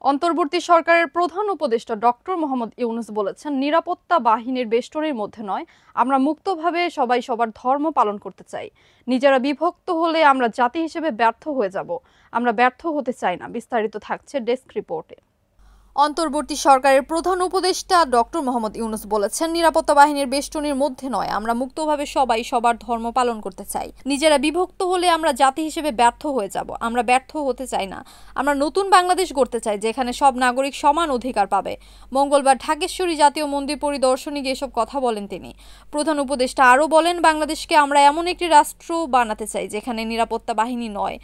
অন্তর্বর্তী সরকারের প্রধান উপদেষ্টা ডক্টর মোহাম্মদ ইউনূস বলেছেন, নিরাপত্তা বাহিনীর বেষ্টনীর মধ্যে নয়, আমরা মুক্তভাবে সবাই সবার ধর্ম পালন করতে চাই। নিজেরা বিভক্ত হলে আমরা জাতি হিসেবে ব্যর্থ হয়ে যাব। আমরা ব্যর্থ হতে চাই না। বিস্তারিত থাকছে ডেস্ক রিপোর্টে। অন্তর্বর্তী সরকারের প্রধান উপদেষ্টা ডক্টর মোহাম্মদ ইউনূস বলেছেন, নিরাপত্তা বাহিনীর বেষ্টনীর মধ্যে নয়, আমরা মুক্তভাবে সবাই সবার ধর্ম পালন করতে চাই। নিজেরা বিভক্ত হলে আমরা জাতি হিসেবে ব্যর্থ হয়ে যাব। আমরা ব্যর্থ হতে চাই না। আমরা নতুন বাংলাদেশ গড়তে চাই, যেখানে সব নাগরিক সমান অধিকার পাবে। মঙ্গলবার ঢাকেশ্বরী জাতীয় মন্দির পরিদর্শনে গিয়ে এসব কথা বলেন তিনি। প্রধান উপদেষ্টা আরও বলেন, বাংলাদেশকে আমরা এমন একটি রাষ্ট্র বানাতে চাই যেখানে নিরাপত্তা বাহিনী নয়,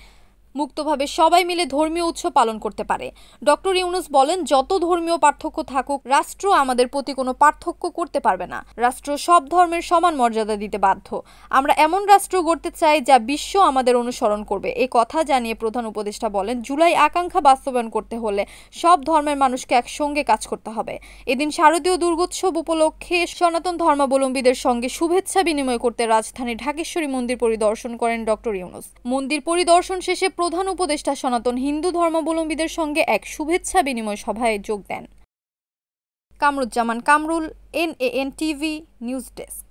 মুক্তভাবে সবাই মিলে ধর্মীয় উৎসব পালন করতে পারে। ডক্টর ইউনূস বলেন, যত ধর্মীয় পার্থক্য থাকুক, রাষ্ট্র আমাদের প্রতি কোনো পার্থক্য করতে পারবে না। রাষ্ট্র সব ধর্মের সমান মর্যাদা দিতে বাধ্য। আমরা এমন রাষ্ট্র গড়তে চাই যা বিশ্ব আমাদের অনুসরণ করবে। এই কথা জানিয়ে প্রধান উপদেষ্টা বলেন, জুলাই আকাঙ্ক্ষা বাস্তবায়ন করতে হলে সব ধর্মের মানুষকে একসঙ্গে কাজ করতে হবে। এদিন শারদীয় দুর্গোৎসব উপলক্ষে সনাতন ধর্মাবলম্বীদের সঙ্গে শুভেচ্ছা বিনিময় করতে রাজধানীর ঢাকেশ্বরী মন্দির পরিদর্শন করেন ডক্টর ইউনূস। মন্দির পরিদর্শন শেষে প্রধান উপদেষ্টা সনাতন হিন্দু ধর্মাবলম্বীদের সঙ্গে এক শুভেচ্ছা বিনিময় সভায় যোগ দেন। Kamruzzaman Kamrul, NAN TV news desk.